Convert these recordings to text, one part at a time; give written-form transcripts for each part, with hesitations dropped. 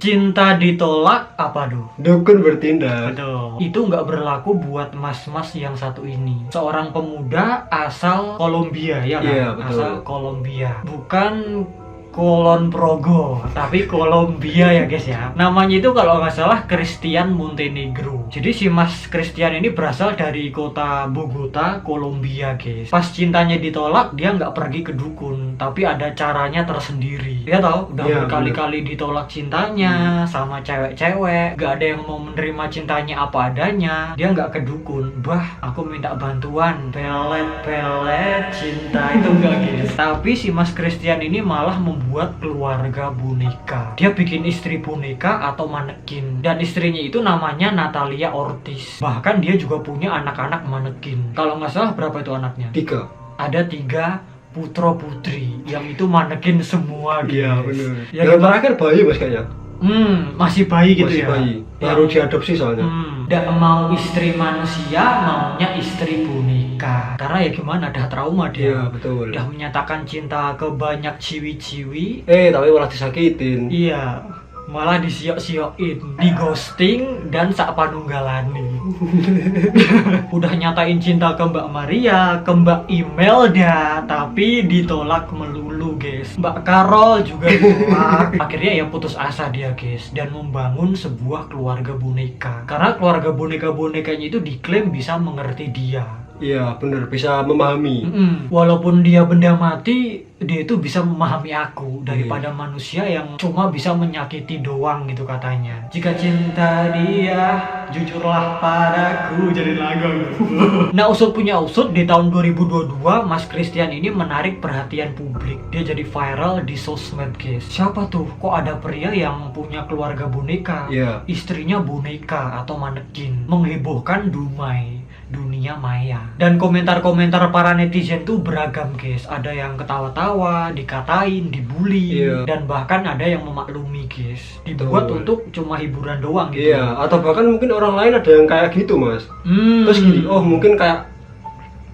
Cinta ditolak apa tuh? Dukun bertindak. Betul. Itu nggak berlaku buat mas-mas yang satu ini. Seorang pemuda asal Kolombia, ya kan? Iya, betul. Asal Kolombia. Bukan Kulon Progo, tapi Kolombia ya guys ya. Namanya itu kalau nggak salah Christian Montenegro. Jadi si Mas Christian ini berasal dari kota Bogota, Kolombia guys. Pas cintanya ditolak, dia nggak pergi ke dukun, tapi ada caranya tersendiri. Dia tahu udah Iya, berkali-kali ditolak cintanya sama cewek-cewek, nggak ada yang mau menerima cintanya apa adanya. Dia nggak ke dukun. Bah, aku minta bantuan. Pelet cinta itu enggak guys. Tapi si Mas Christian ini malah membuat keluarga boneka. Dia bikin istri boneka atau manekin, dan istrinya itu namanya Natalia Ortiz. Bahkan dia juga punya anak-anak manekin. Kalau nggak salah berapa itu anaknya? 3. Ada 3 putra putri yang itu manekin semua guys. Iya benar. Ya, Yang terakhir bayi mas kayaknya. Masih bayi gitu Masih ya. bayi. Baru diadopsi soalnya. Nggak mau istri manusia, maunya istri boneka. Karena ya gimana, dah trauma dia. Iya betul. Udah menyatakan cinta ke banyak ciwi-ciwi. Tapi malah disakitin. Iya, malah disiok-siokin, di ghosting dan sak panunggalani. Udah nyatain cinta ke Mbak Maria, ke Mbak Imelda, tapi ditolak melulu guys. Mbak Carol juga ditolak. Akhirnya ya putus asa dia guys, dan membangun sebuah keluarga boneka. Karena keluarga boneka-bonekanya itu diklaim bisa mengerti dia. Iya benar, bisa memahami. Walaupun dia benda mati, dia itu bisa memahami aku daripada manusia yang cuma bisa menyakiti doang gitu katanya. Jika cinta dia, jujurlah padaku, jadi lagu. Nah, usut punya usut, di tahun 2022 Mas Christian ini menarik perhatian publik. Dia jadi viral di sosmed guys. Siapa tuh? Kok ada pria yang punya keluarga boneka? Iya. Istrinya boneka atau manekin. Menghebohkan dunia maya. Dan komentar-komentar para netizen tuh beragam guys. Ada yang ketawa-tawa, dikatain, dibully, dan bahkan ada yang memaklumi guys. Dibuat untuk cuma hiburan doang gitu. Iya, atau bahkan mungkin orang lain ada yang kayak gitu mas. Terus gini, mungkin kayak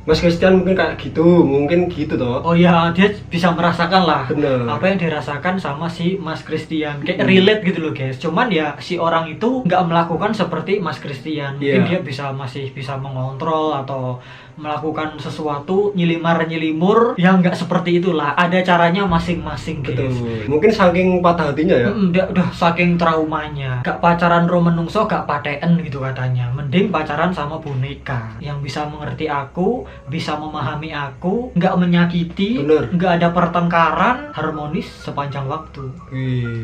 Mas Christian mungkin kayak gitu, mungkin gitu toh. Oh ya, dia bisa merasakan lah. Bener. Apa yang dirasakan sama si Mas Christian. Kayak relate gitu loh guys. Cuman ya si orang itu nggak melakukan seperti Mas Christian. Mungkin dia masih bisa mengontrol atau melakukan sesuatu nyilimar-nyilimur yang nggak seperti itulah. Ada caranya masing-masing guys. Betul. Mungkin saking patah hatinya ya. Udah saking traumanya. Gak pacaran ro menungso, gak paten gitu katanya. Mending pacaran sama boneka yang bisa mengerti aku, bisa memahami aku, nggak menyakiti, nggak ada pertengkaran, harmonis sepanjang waktu.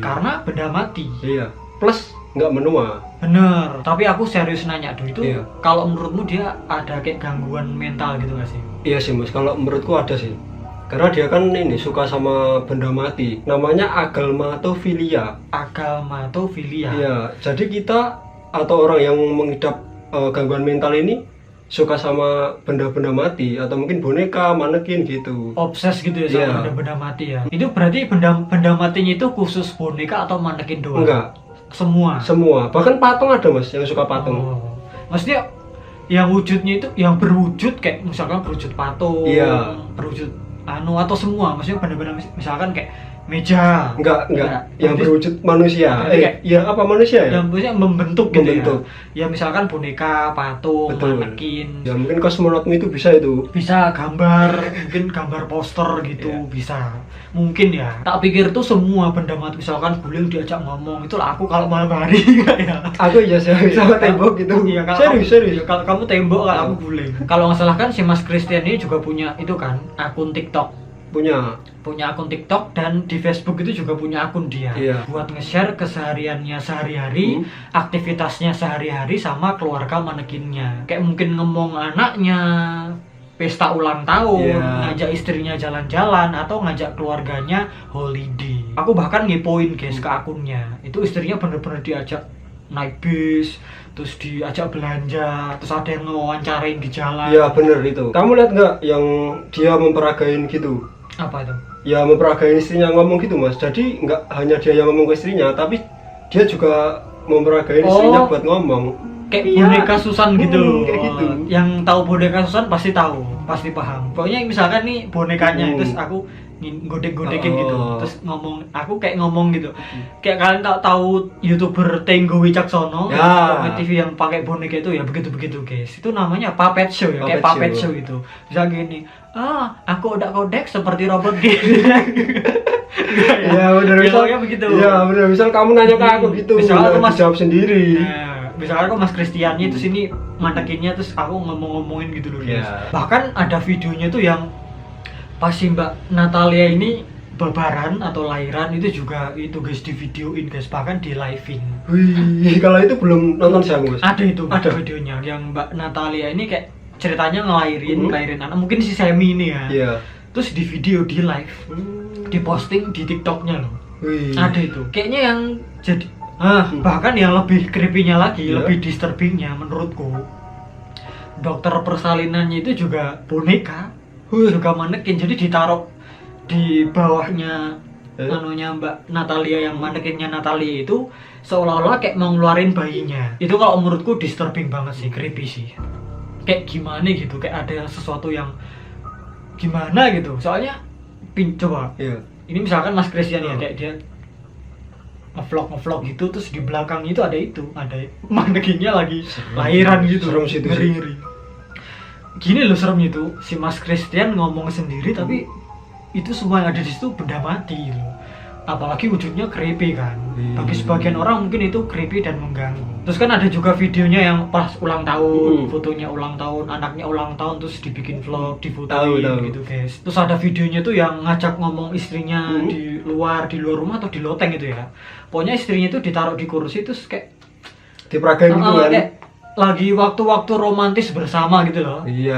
Karena benda mati. Iya. Plus nggak menua. Bener. Tapi aku serius nanya dulu itu, kalau menurutmu dia ada kayak gangguan mental gitu gak sih? Iya sih mas. Kalau menurutku ada sih. Karena dia kan ini suka sama benda mati. Namanya agalmatophilia. Agalmatophilia. Iya. Jadi kita atau orang yang mengidap gangguan mental ini suka sama benda-benda mati atau mungkin boneka, manekin gitu. Obses gitu ya sama benda-benda mati ya. Itu berarti benda matinya itu khusus boneka atau manekin doang? Enggak. Semua. Bahkan patung ada mas yang suka patung. Maksudnya yang wujudnya itu yang berwujud kayak misalkan berwujud patung, berwujud atau semua. Maksudnya benda-benda misalkan kayak meja. Enggak. Yang berwujud manusia. Apa manusia ya? Yang maksudnya membentuk gitu ya. Ya misalkan boneka, patung, manekin. Ya mungkin kosmonotmu itu bisa itu. Bisa mungkin gambar poster gitu, bisa. Mungkin ya. Tak pikir tuh semua benda mati misalkan guling diajak ngomong, itulah aku kalau malam hari ya. Aku sama tembok gitu. Iya, serius. Kalau kamu tembok, kalau aku guling. Kalau nggak salah kan si Mas Christian ini juga punya itu kan akun TikTok. Punya akun TikTok, dan di Facebook itu juga punya akun dia buat nge-share kesehariannya sehari-hari, aktivitasnya sehari-hari sama keluarga manekinnya. Kayak mungkin ngomong anaknya, pesta ulang tahun, ngajak istrinya jalan-jalan, atau ngajak keluarganya holiday. Aku bahkan ngepoin guys ke akunnya. Itu istrinya bener-bener diajak naik bis, terus diajak belanja, terus ada yang ngewawancarain di jalan. Iya bener itu. Kamu lihat nggak yang dia memperagain gitu? Apa itu? Ya memperagain istrinya ngomong gitu mas. Jadi nggak hanya dia yang ngomong ke istrinya, tapi dia juga memperagain istrinya buat ngomong. Kayak boneka Susan gitu. Kayak gitu. Yang tahu boneka Susan pasti tahu, pasti paham. Pokoknya misalkan nih bonekanya, terus aku godek-godekin gitu. Terus aku kayak ngomong gitu. Kayak kalian tahu YouTuber Tenggo Wicaksono, Komedi TV yang pakai boneka itu ya begitu-begitu guys. Itu namanya puppet show ya, kayak puppet show itu. Bisa gini, aku udah kodek seperti robot gitu. Iya benar, misalnya begitu. Iya benar, misal kamu nanya ke aku gitu, misalnya aku jawab sendiri. Misalkan aku Mas Kristiannya terus ini mantekinnya terus aku ngomongin gitu loh guys. Bahkan ada videonya tuh yang pas si Mbak Natalia ini babaran atau lahiran itu juga itu guys di videoin guys, bahkan di live-in. Wih, kalau itu belum nonton sih aku guys. Ada videonya yang Mbak Natalia ini kayak ceritanya ngelahirin anak, mungkin si Semi ini ya. Iya. Terus di video di live, diposting di TikToknya loh. Ada itu. Kayaknya yang jadi bahkan yang lebih creepy-nya lagi, lebih disturbing-nya menurutku. Dokter persalinannya itu juga boneka. Juga manekin, jadi ditaruh di bawahnya anunya Mbak Natalia, yang manekinnya Natalia itu seolah-olah kayak mau ngeluarin bayinya. Itu kalau menurutku disturbing banget sih, creepy sih. Kayak gimana gitu, kayak ada sesuatu yang gimana gitu. Soalnya coba ini misalkan Mas Christian ya, kayak dia ngevlog gitu, terus di belakang itu ada manekinnya lagi lahiran gitu, ngeri. Gini loh seremnya itu, si Mas Christian ngomong sendiri tapi itu semua yang ada di situ benda mati loh. Apalagi wujudnya creepy kan. Bagi sebagian orang mungkin itu creepy dan mengganggu. Terus kan ada juga videonya yang pas ulang tahun, fotonya ulang tahun, anaknya ulang tahun terus dibikin vlog, difotoin gitu guys. Terus ada videonya tuh yang ngajak ngomong istrinya di luar rumah atau di loteng gitu ya. Pokoknya istrinya itu ditaruh di kursi terus kayak diperagain gitu kan. Lagi waktu-waktu romantis bersama gitu loh. Iya.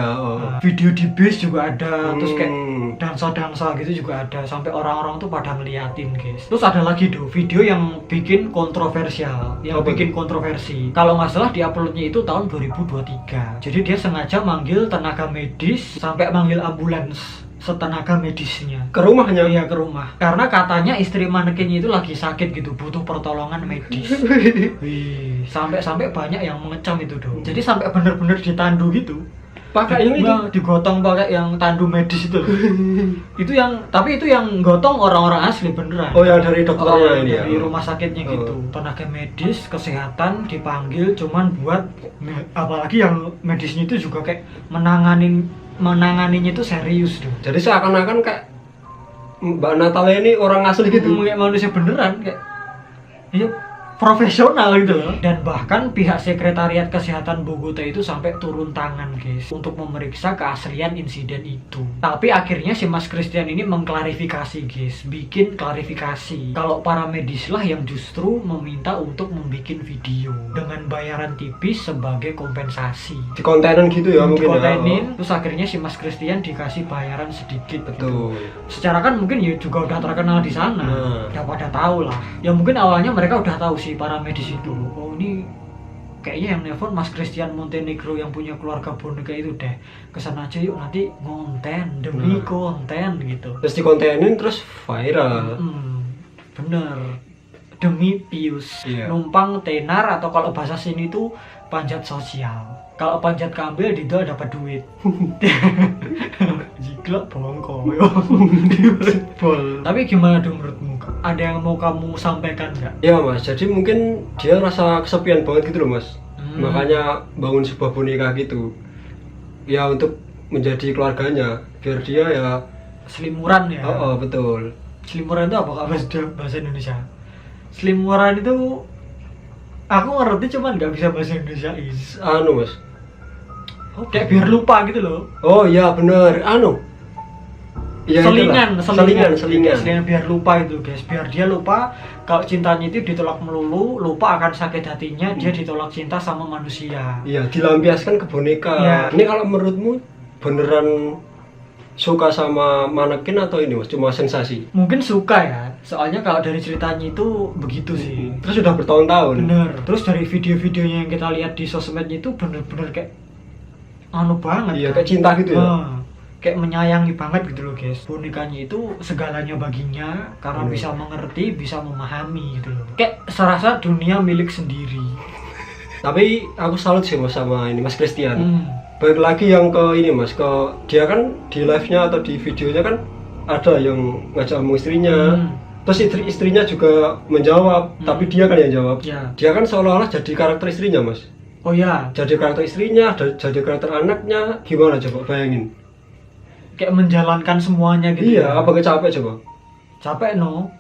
Video di bis juga ada, terus kayak dansa gitu juga ada, sampai orang-orang tuh pada ngeliatin guys. Terus ada lagi video yang bikin kontroversial, bikin kontroversi. Kalau nggak salah diuploadnya itu tahun 2023. Jadi dia sengaja manggil tenaga medis, sampai manggil ambulans setenaga medisnya ke rumahnya. Iya, ke rumah, karena katanya istri manekinnya itu lagi sakit gitu, butuh pertolongan medis. Sampai banyak yang mengecam itu dong. Jadi sampai bener-bener ditandu gitu, pakai yang itu digotong pakai yang tandu medis itu. Tapi itu yang gotong orang-orang asli beneran. Yang dari dokternya ini dari rumah sakitnya gitu. Tenaga medis kesehatan dipanggil cuman buat, apalagi yang medisnya itu juga kayak menanganinya itu serius dong. Jadi seakan-akan kayak Mbak Natalia ini orang asli gitu. Kayak manusia beneran, kayak profesional gitu loh. Dan bahkan pihak sekretariat kesehatan Bogota itu sampai turun tangan guys untuk memeriksa keaslian insiden itu. Tapi akhirnya si Mas Christian ini mengklarifikasi guys, bikin klarifikasi kalau para medis lah yang justru meminta untuk membuat video dengan bayaran tipis sebagai kompensasi. Dikontenin gitu ya mungkin. Dikontenin, terus akhirnya si Mas Christian dikasih bayaran sedikit. Betul. Gitu. Secara kan mungkin ya juga udah terkenal di sana, udah pada tahu lah. Ya mungkin awalnya mereka udah tahu sih para medis itu, ini kayaknya yang nelfon Mas Christian Montenegro yang punya keluarga boneka itu deh, kesana aja yuk nanti ngonten demi konten gitu. Terus dikontenin terus viral. Bener, demi views. Numpang tenar, atau kalau bahasa sini tuh panjat sosial. Kalau panjat kambil di itu dapat duit. Jiklek bongko. Tapi gimana dong menurutmu? Ada yang mau kamu sampaikan nggak? Ya mas, jadi mungkin dia rasa kesepian banget gitu loh mas. Makanya bangun sebuah boneka gitu. Ya untuk menjadi keluarganya, biar dia ya selimuran ya. Betul. Selimuran itu apa bahasa Indonesia? Selimuran itu aku ngerti cuman nggak bisa bahasa Indonesiain. Mas. Kayak biar lupa gitu loh. Oh iya bener. Ya, selingan biar lupa itu guys, biar dia lupa kalau cintanya itu ditolak melulu, lupa akan sakit hatinya, dia ditolak cinta sama manusia. Iya, dilampiaskan ke boneka. Ini kalau menurutmu beneran suka sama manekin atau ini mas, cuma sensasi? Mungkin suka ya, soalnya kalau dari ceritanya itu begitu sih. Terus sudah bertahun-tahun. Bener. Terus dari video-videonya yang kita lihat di sosmednya itu bener-bener kayak banget. Iya, kayak cinta gitu ya. Kayak menyayangi banget gitu loh guys. Bonekanya itu segalanya baginya karena bisa mengerti, bisa memahami gitu loh. Kayak serasa dunia milik sendiri. Tapi aku salut sih mas sama ini Mas Christian. Balik lagi yang ke ini mas, ke dia kan di live-nya atau di videonya kan ada yang ngajak ngomong istrinya. Terus istrinya juga menjawab, tapi dia kan yang jawab. Dia kan seolah-olah jadi karakter istrinya, Mas. Oh ya, jadi karakter istrinya, jadi karakter anaknya. Gimana coba bayangin? Kayak menjalankan semuanya gitu. Iya, apa capek coba? Capek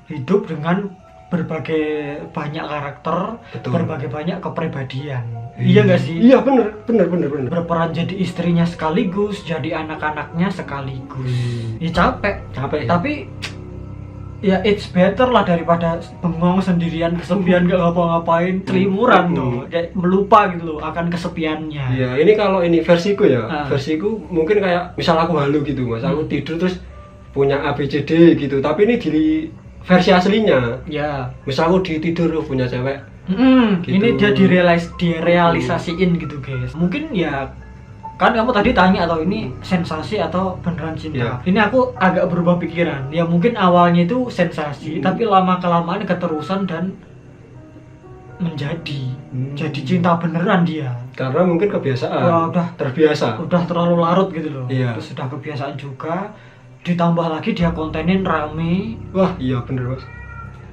hidup dengan berbagai banyak karakter, betul, berbagai banyak kepribadian. Iya nggak sih? Iya bener. Berperan jadi istrinya sekaligus, jadi anak-anaknya sekaligus. Ya capek. Tapi ya it's better lah daripada bengong sendirian kesepian gak ngapa-ngapain, celimuran tuh, kayak melupa gitu loh akan kesepiannya. Iya, ini kalau ini versiku ya, versiku mungkin kayak misal aku halu gitu Mas, aku tidur terus punya ABCD gitu, tapi ini di versi aslinya. Ya. Misal aku tidur punya cewek. Gitu. Ini dia direalisasiin gitu guys. Mungkin ya kan kamu tadi tanya atau ini sensasi atau beneran cinta. Ini aku agak berubah pikiran. Ya mungkin awalnya itu sensasi, tapi lama kelamaan keterusan dan menjadi jadi cinta beneran dia. Karena mungkin kebiasaan. Udah terbiasa. Udah terlalu larut gitu loh. Terus sudah kebiasaan juga. Ditambah lagi dia kontenin rame. Wah iya bener Mas.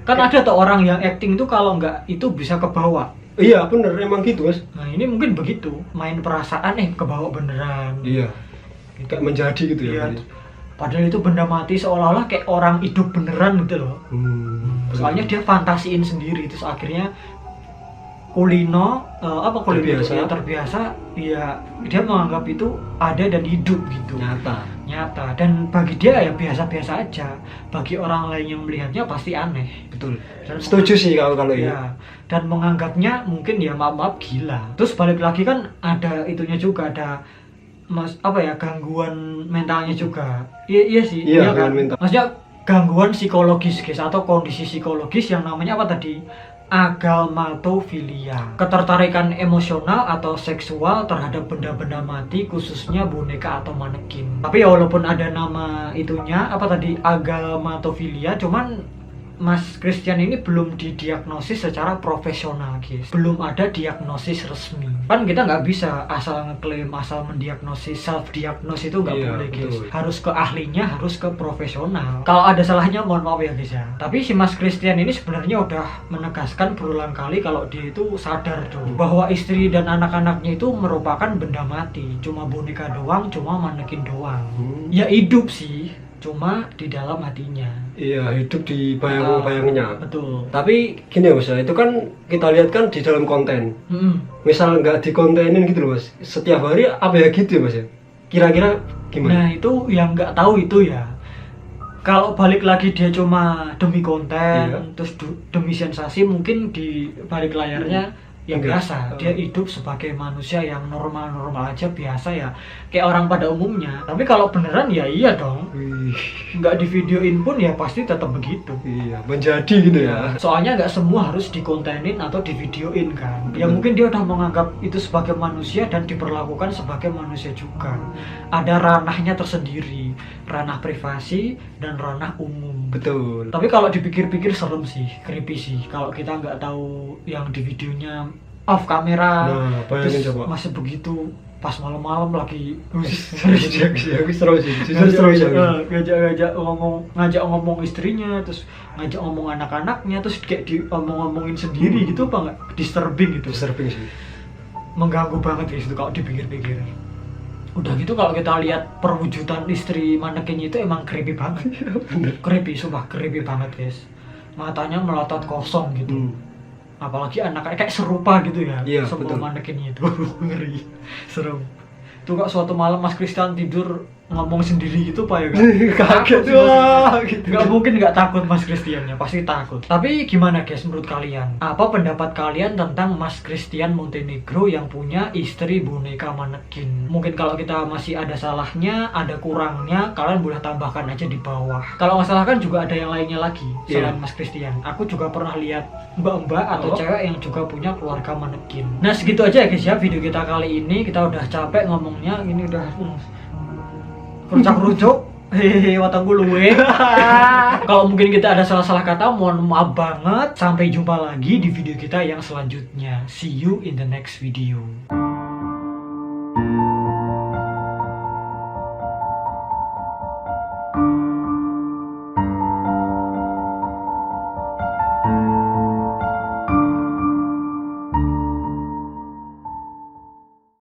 Kan ada tuh orang yang acting tuh kalau nggak itu bisa kebawa. Iya bener, emang gitu Mas. Nah ini mungkin begitu, main perasaan kebawa beneran. Iya, kayak menjadi gitu ya. Padahal itu benda mati, seolah-olah kayak orang hidup beneran gitu loh. Soalnya dia fantasiin sendiri, terus akhirnya kulino terbiasa, ya dia menganggap itu ada dan hidup gitu. Nyata dan bagi dia ya biasa-biasa aja. Bagi orang lain yang melihatnya pasti aneh. Betul. Dan setuju sih kalau ini. Dan menganggapnya mungkin ya maaf gila. Terus balik lagi kan ada itunya juga, ada gangguan mentalnya juga. Iya sih. Iya kan? Mental. Maksudnya gangguan psikologis guys, atau kondisi psikologis yang namanya apa tadi? Agalmatofilia, ketertarikan emosional atau seksual terhadap benda-benda mati, khususnya boneka atau manekin. Tapi ya walaupun ada nama itunya agalmatofilia, cuman Mas Christian ini belum didiagnosis secara profesional guys. Belum ada diagnosis resmi. Kan kita nggak bisa asal ngeklaim, asal mendiagnosis, self diagnosis itu nggak boleh guys. Betul. Harus ke ahlinya, harus ke profesional. Kalau ada salahnya mohon maaf ya guys ya. Tapi si Mas Christian ini sebenarnya udah menegaskan berulang kali kalau dia itu sadar bahwa istri dan anak-anaknya itu merupakan benda mati. Cuma boneka doang, cuma manekin doang. Ya hidup sih, cuma di dalam hatinya. Iya, hidup di bayang-bayangnya. Betul. Tapi gini ya Mas, itu kan kita lihat kan di dalam konten. Misal nggak dikontenin gitu loh Mas, setiap hari apa ya gitu ya Mas ya? Kira-kira gimana? Nah itu yang nggak tahu itu ya. Kalau balik lagi dia cuma demi konten, terus demi sensasi, mungkin di balik layarnya yang biasa, dia hidup sebagai manusia yang normal-normal aja, biasa ya, kayak orang pada umumnya. Tapi kalau beneran ya iya dong. Nggak di videoin pun ya pasti tetap begitu. Iya, menjadi gitu ya. Soalnya nggak semua harus dikontenin atau di videoin kan. Ya mungkin dia udah menganggap itu sebagai manusia dan diperlakukan sebagai manusia juga. Ada ranahnya tersendiri, ranah privasi dan ranah umum. Betul. Tapi kalau dipikir-pikir serem sih, creepy sih. Kalau kita nggak tahu yang di videonya off kamera, terus masih begitu pas malam-malam lagi seru sih. Ngajak ngomong istrinya, terus ngajak ngomong anak-anaknya, terus kayak diomong-omongin sendiri gitu, apa nggak disturbing gitu. Disturbing sih, mengganggu banget guys itu kalau dipikir-pikir. Udah gitu kalau kita lihat perwujudan istri manekinnya itu emang creepy banget. Creepy, sumpah creepy banget guys. Matanya melotot kosong gitu. Apalagi anaknya kayak serupa gitu ya, semua manekinnya itu. Ngeri, serem. Tuh kok suatu malam Mas Christian tidur ngomong sendiri gitu Pak ya kan? Kaget gitu. Gak mungkin gak takut Mas Christian, ya pasti takut. Tapi gimana guys menurut kalian? Apa pendapat kalian tentang Mas Christian Montenegro yang punya istri boneka manekin? Mungkin kalau kita masih ada salahnya, ada kurangnya, kalian boleh tambahkan aja di bawah. Kalau nggak salah kan juga ada yang lainnya lagi selain Mas Christian. Aku juga pernah lihat mbak-mbak atau cewek yang juga punya keluarga manekin. Nah segitu aja ya guys ya video kita kali ini. Kita udah capek ngomongnya, ini udah kerucuk hehehe watangku luwe. Kalau mungkin kita ada salah-salah kata, mohon maaf banget. Sampai jumpa lagi di video kita yang selanjutnya. See you in the next video.